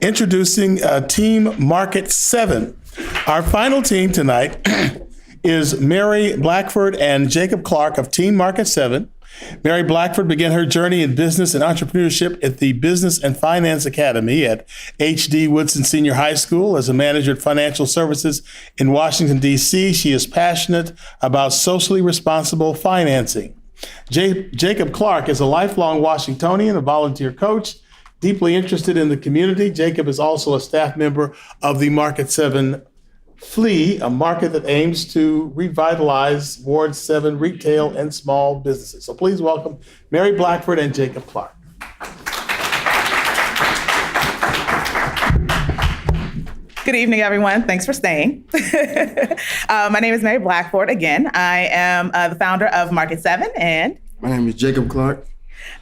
Introducing Team Market 7. Our final team tonight is Mary Blackford and Jacob Clark of Team Market 7. Mary Blackford began her journey in business and entrepreneurship at the Business and Finance Academy at H.D. Woodson Senior High School. As a manager at financial services in Washington, D.C., she is passionate about socially responsible financing. Jacob Clark is a lifelong Washingtonian, a volunteer coach, deeply interested in the community. Jacob is also a staff member of the Market 7 FLEE, a market that aims to revitalize Ward 7 retail and small businesses. So please welcome Mary Blackford and Jacob Clark. Good evening, everyone. Thanks for staying. My name is Mary Blackford. Again, I am the founder of Market 7, and my name is Jacob Clark.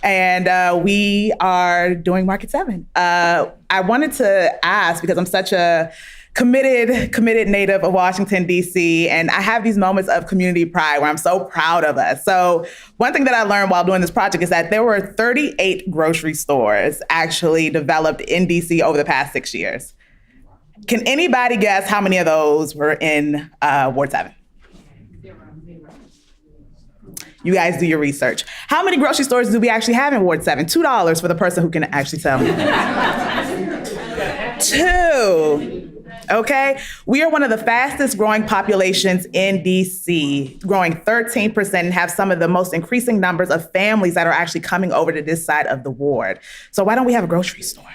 And we are doing Market 7. I wanted to ask, because I'm such a committed native of Washington, D.C., and I have these moments of community pride where I'm so proud of us. So one thing that I learned while doing this project is that there were 38 grocery stores actually developed in D.C. over the past 6 years. Can anybody guess how many of those were in Ward 7? You guys do your research. How many grocery stores do we actually have in Ward 7? $2 for the person who can actually tell me. 2. Okay, we are one of the fastest growing populations in DC, growing 13%, and have some of the most increasing numbers of families that are actually coming over to this side of the ward. So why don't we have a grocery store?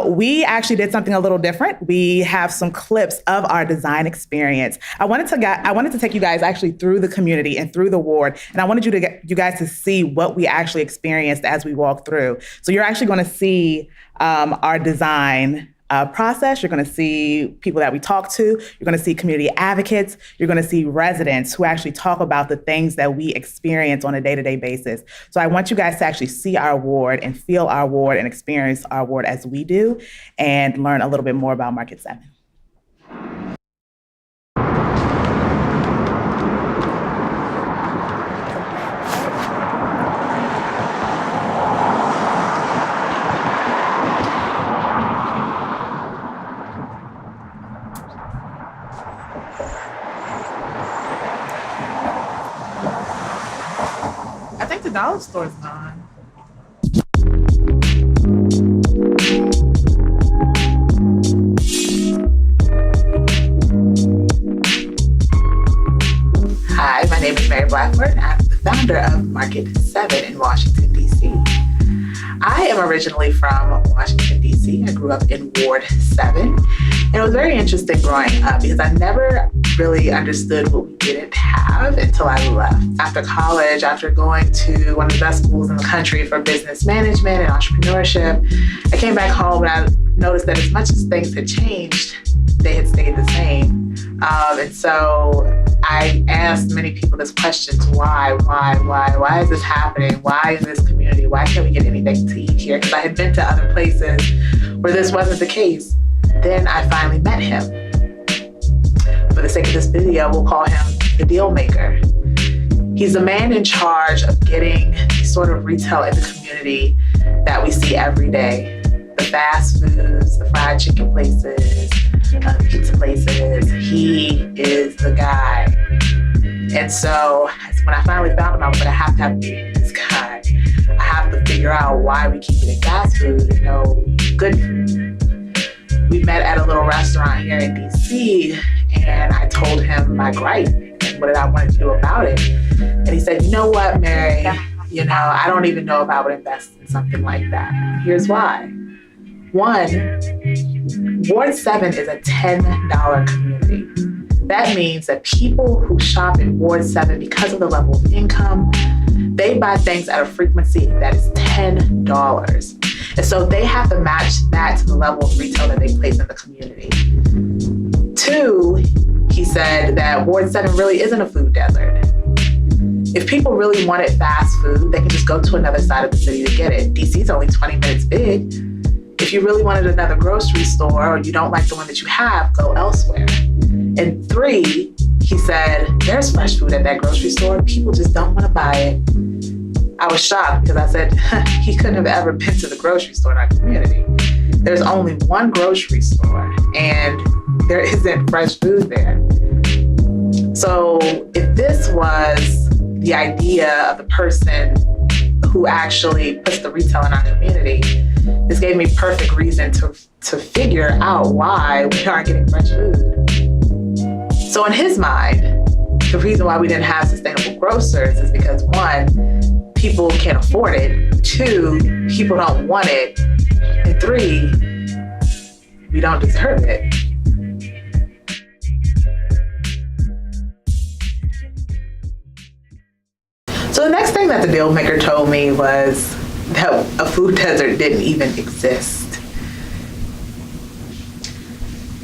We actually did something a little different. We have some clips of our design experience. I wanted to take you guys actually through the community and through the ward, and I wanted you guys to see what we actually experienced as we walked through. So you're actually going to see our design process. You're going to see people that we talk to. You're going to see community advocates. You're going to see residents who actually talk about the things that we experience on a day-to-day basis. So I want you guys to actually see our ward and feel our ward and experience our ward as we do, and learn a little bit more about Market 7. The dollar store's gone. Hi, my name is Mary Blackford. I'm the founder of Market 7 in Washington, D.C. I am originally from Washington, D.C. I grew up in Ward 7. And it was very interesting growing up because I never really understood what we didn't have until I left. After college, after going to one of the best schools in the country for business management and entrepreneurship, I came back home and I noticed that as much as things had changed, they had stayed the same. And so I asked many people this question: why is this happening? Why in this community? Why can't we get anything to eat here? Because I had been to other places where this wasn't the case. Then I finally met him. For the sake of this video, we'll call him the deal maker. He's the man in charge of getting the sort of retail in the community that we see every day. The fast foods, the fried chicken places, the pizza places. He is the guy. And so when I finally found him, I was like, I have to have this guy. I have to figure out why we keep eating fast food and no good food. We met at a little restaurant here in DC, and I told him my gripe and what I wanted to do about it. And he said, you know what, Mary, I don't even know if I would invest in something like that. Here's why. 1, Ward 7 is a $10 community. That means that people who shop in Ward 7, because of the level of income, they buy things at a frequency that is $10. And so they have to match that to the level of retail that they place in the community. 2, he said that Ward 7 really isn't a food desert. If people really wanted fast food, they can just go to another side of the city to get it. DC is only 20 minutes big. If you really wanted another grocery store or you don't like the one that you have, go elsewhere. And 3, he said, there's fresh food at that grocery store. People just don't want to buy it. I was shocked because I said he couldn't have ever been to the grocery store in our community. There's only one grocery store and there isn't fresh food there. So if this was the idea of the person who actually puts the retail in our community, this gave me perfect reason to figure out why we aren't getting fresh food. So in his mind, the reason why we didn't have sustainable grocers is because 1, people can't afford it, 2, people don't want it, and 3, we don't deserve it. So the next thing that the deal maker told me was that a food desert didn't even exist.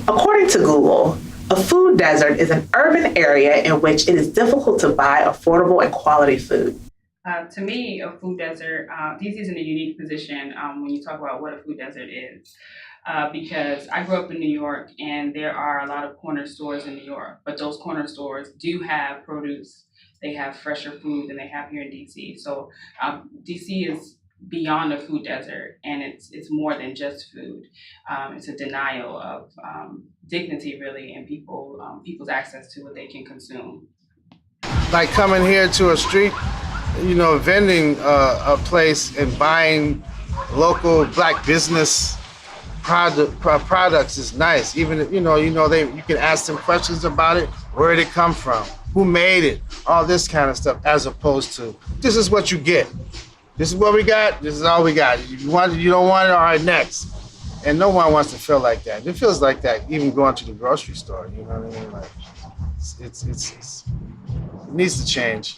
According to Google, a food desert is an urban area in which it is difficult to buy affordable and quality food. To me, a food desert, DC is in a unique position when you talk about what a food desert is. Because I grew up in New York and there are a lot of corner stores in New York, but those corner stores do have produce. They have fresher food than they have here in DC. So DC is beyond a food desert, and it's more than just food. It's a denial of dignity, really, and people's access to what they can consume. Like coming here to a street, vending a place and buying local Black business products is nice. Even you can ask them questions about it. Where did it come from? Who made it? All this kind of stuff, as opposed to this is what you get. This is what we got. This is all we got. You don't want it. All right, next. And no one wants to feel like that. It feels like that even going to the grocery store. You know what I mean? Like it needs to change.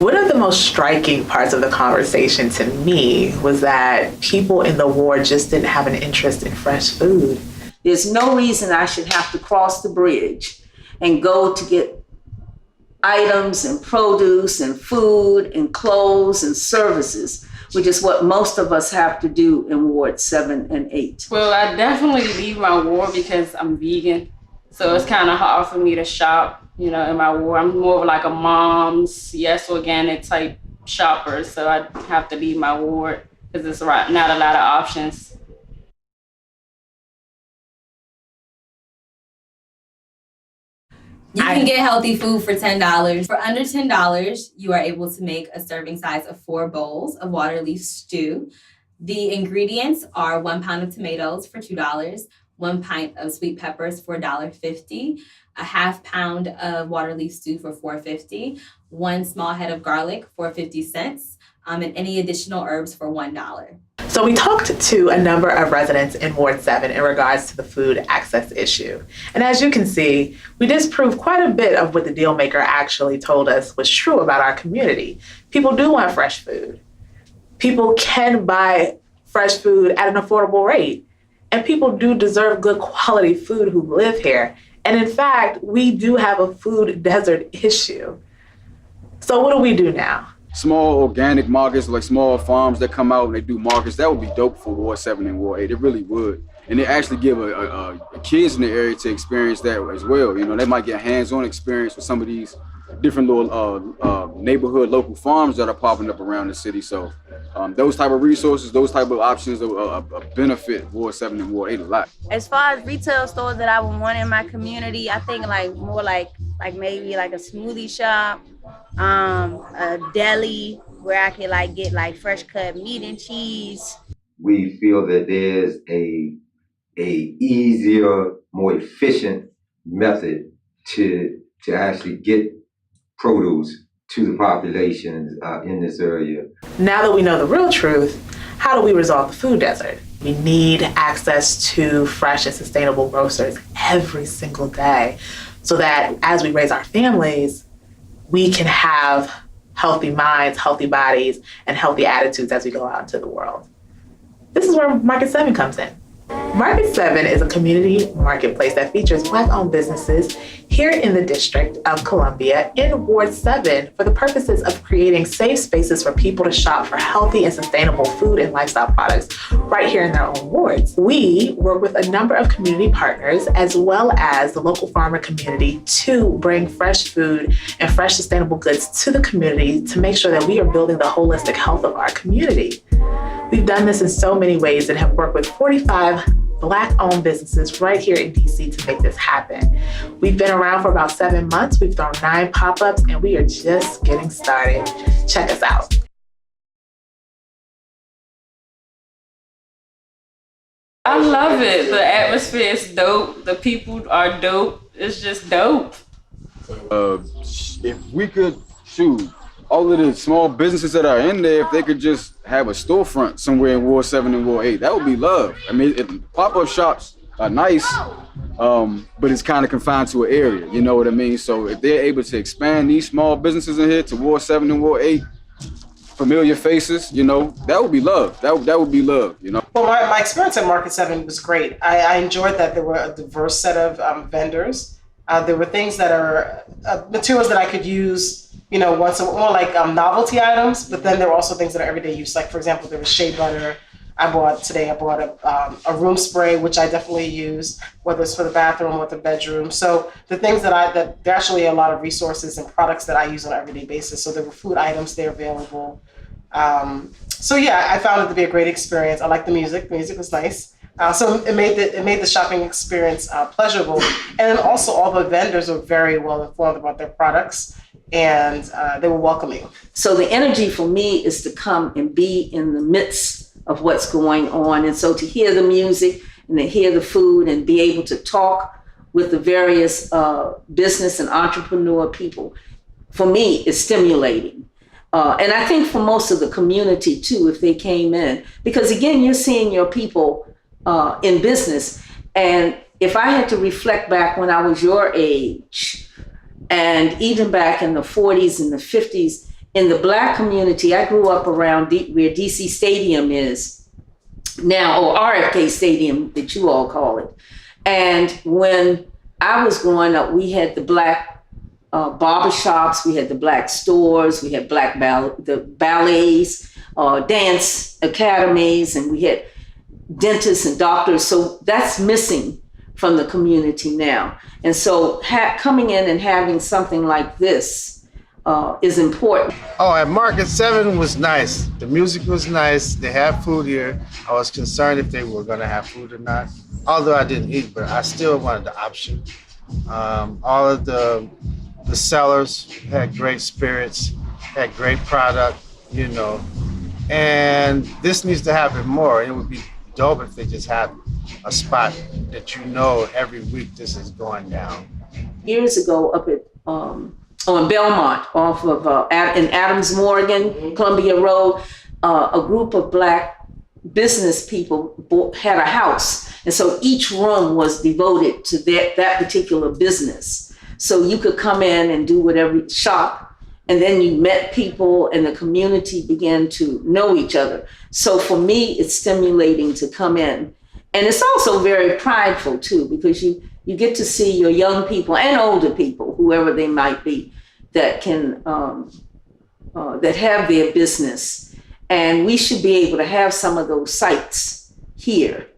One of the most striking parts of the conversation to me was that people in the ward just didn't have an interest in fresh food. There's no reason I should have to cross the bridge and go to get items and produce and food and clothes and services, which is what most of us have to do in Ward 7 and 8. Well, I definitely leave my ward because I'm vegan. So it's kind of hard for me to shop, in my ward. I'm more of like a mom's, yes, organic type shopper. So I have to leave my ward because there's not a lot of options. You can get healthy food for $10. For under $10, you are able to make a serving size of 4 bowls of water leaf stew. The ingredients are 1 pound of tomatoes for $2, 1 pint of sweet peppers for $1.50, a half pound of water leaf stew for $4.50, 1 small head of garlic for 50 cents, and any additional herbs for $1. So we talked to a number of residents in Ward 7 in regards to the food access issue. And as you can see, we disproved quite a bit of what the deal maker actually told us was true about our community. People do want fresh food. People can buy fresh food at an affordable rate. And people do deserve good quality food who live here. And in fact, we do have a food desert issue. So what do we do now? Small organic markets, like small farms that come out and they do markets, that would be dope for Ward 7 and Ward 8. It really would. And they actually give kids in the area to experience that as well. They might get hands-on experience with some of these different little neighborhood local farms that are popping up around the city. So those type of resources, those type of options benefit Ward 7 and Ward 8 a lot. As far as retail stores that I would want in my community, I think more like maybe like a smoothie shop, a deli where I could get fresh cut meat and cheese. We feel that there's a easier, more efficient method to actually get produce to the populations in this area. Now that we know the real truth, how do we resolve the food desert? We need access to fresh and sustainable grocers every single day so that as we raise our families, we can have healthy minds, healthy bodies, and healthy attitudes as we go out into the world. This is where Market 7 comes in. Market 7 is a community marketplace that features Black-owned businesses here in the District of Columbia in Ward 7 for the purposes of creating safe spaces for people to shop for healthy and sustainable food and lifestyle products right here in their own wards. We work with a number of community partners as well as the local farmer community to bring fresh food and fresh sustainable goods to the community to make sure that we are building the holistic health of our community. We've done this in so many ways and have worked with 45 Black-owned businesses right here in DC to make this happen. We've been around for about 7 months. We've thrown 9 pop-ups and we are just getting started. Check us out. I love it. The atmosphere is dope. The people are dope. It's just dope. If we could shoot all of the small businesses that are in there, if they could just have a storefront somewhere in Ward 7 and Ward 8, that would be love. I mean, pop-up shops are nice, but it's kind of confined to an area, you know what I mean? So if they're able to expand these small businesses in here to Ward 7 and Ward 8, familiar faces, you know, that would be love. That would be love, you know? Well, my experience at Market 7 was great. I enjoyed that there were a diverse set of vendors. There were things that are materials that I could use, you know, more like novelty items, but then there were also things that are everyday use. Like, for example, there was shea butter. I bought a room spray, which I definitely use, whether it's for the bathroom or the bedroom. So the things that there are actually a lot of resources and products that I use on an everyday basis. So there were food items there available. So yeah, I found it to be a great experience. I liked the music. The music was nice. So it made the shopping experience pleasurable. And then also all the vendors were very well informed about their products. And they were welcoming. So the energy for me is to come and be in the midst of what's going on. And so to hear the music and to hear the food and be able to talk with the various business and entrepreneur people, for me, is stimulating. And I think for most of the community too, if they came in, because again, you're seeing your people in business. And if I had to reflect back when I was your age, and even back in the 40s and the 50s, in the Black community, I grew up around where DC Stadium is now, or RFK Stadium that you all call it. And when I was growing up, we had the Black barbershops, we had the Black stores, we had Black the ballets, dance academies, and we had dentists and doctors. So that's missing from the community now. And so coming in and having something like this is important. Oh, at Market 7 was nice. The music was nice. They have food here. I was concerned if they were going to have food or not. Although I didn't eat, but I still wanted the option. All of the sellers had great spirits, had great product, you know. And this needs to happen more. It would be dope if they just had a spot that you know every week this is going down. Years ago up at on Belmont off of in Adams Morgan, Columbia Road, a group of Black business people had a house. And so each room was devoted to that particular business. So you could come in and do whatever, shop, and then you met people and the community began to know each other. So for me, it's stimulating to come in. And it's also very prideful too, because you get to see your young people and older people, whoever they might be, that can that have their business. And we should be able to have some of those sites here.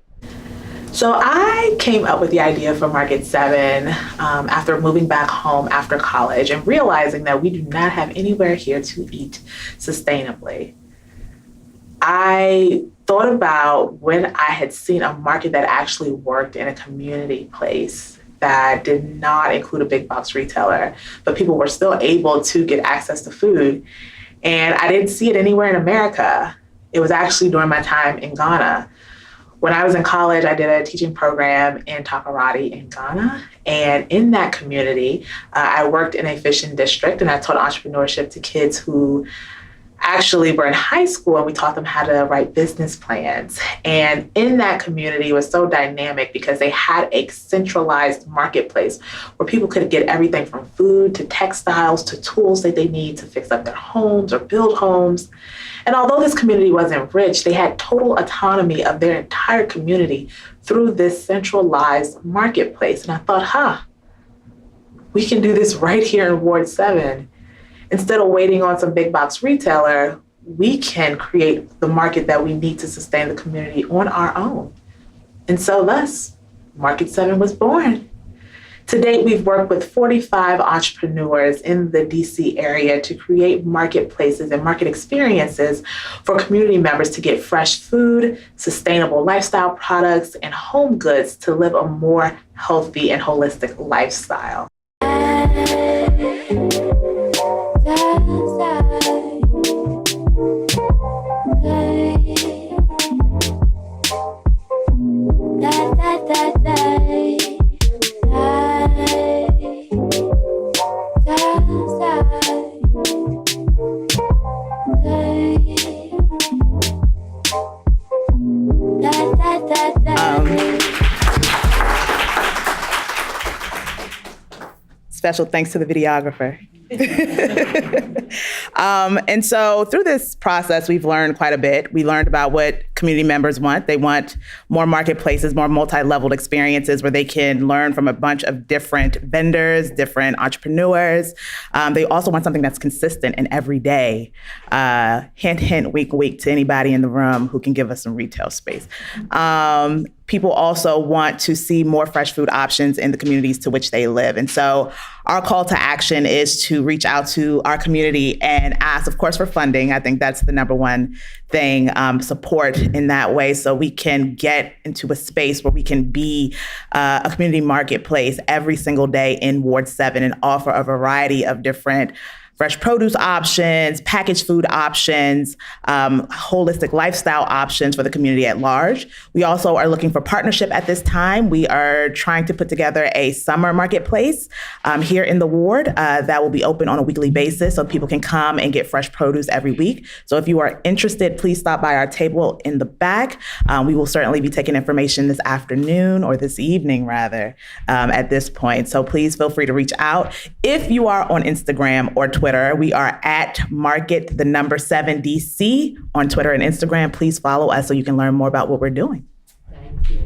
So I came up with the idea for Market 7 after moving back home after college and realizing that we do not have anywhere here to eat sustainably. I thought about when I had seen a market that actually worked in a community place that did not include a big box retailer, but people were still able to get access to food. And I didn't see it anywhere in America. It was actually during my time in Ghana. When I was in college, I did a teaching program in Takoradi in Ghana. And in that community, I worked in a fishing district and I taught entrepreneurship to kids who actually were in high school and we taught them how to write business plans. And in that community, it was so dynamic because they had a centralized marketplace where people could get everything from food to textiles to tools that they need to fix up their homes or build homes. And although this community wasn't rich, they had total autonomy of their entire community through this centralized marketplace. And I thought, we can do this right here in Ward 7. Instead of waiting on some big box retailer, we can create the market that we need to sustain the community on our own. And so thus, Market 7 was born. To date, we've worked with 45 entrepreneurs in the DC area to create marketplaces and market experiences for community members to get fresh food, sustainable lifestyle products, and home goods to live a more healthy and holistic lifestyle. Special thanks to the videographer. And so through this process, we've learned quite a bit. We learned about what community members want. They want more marketplaces, more multi-leveled experiences where they can learn from a bunch of different vendors, different entrepreneurs. They also want something that's consistent and everyday. Hint, hint, wink, wink to anybody in the room who can give us some retail space. People also want to see more fresh food options in the communities to which they live. And so our call to action is to reach out to our community and ask, of course, for funding. I think that's the number one thing, support in that way, so we can get into a space where we can be a community marketplace every single day in Ward 7 and offer a variety of different fresh produce options, packaged food options, holistic lifestyle options for the community at large. We also are looking for partnership at this time. We are trying to put together a summer marketplace here in the ward that will be open on a weekly basis so people can come and get fresh produce every week. So if you are interested, please stop by our table in the back. We will certainly be taking information this afternoon, or this evening rather, at this point. So please feel free to reach out. If you are on Instagram or Twitter, we are at Market7DC on Twitter and Instagram. Please follow us so you can learn more about what we're doing. Thank you.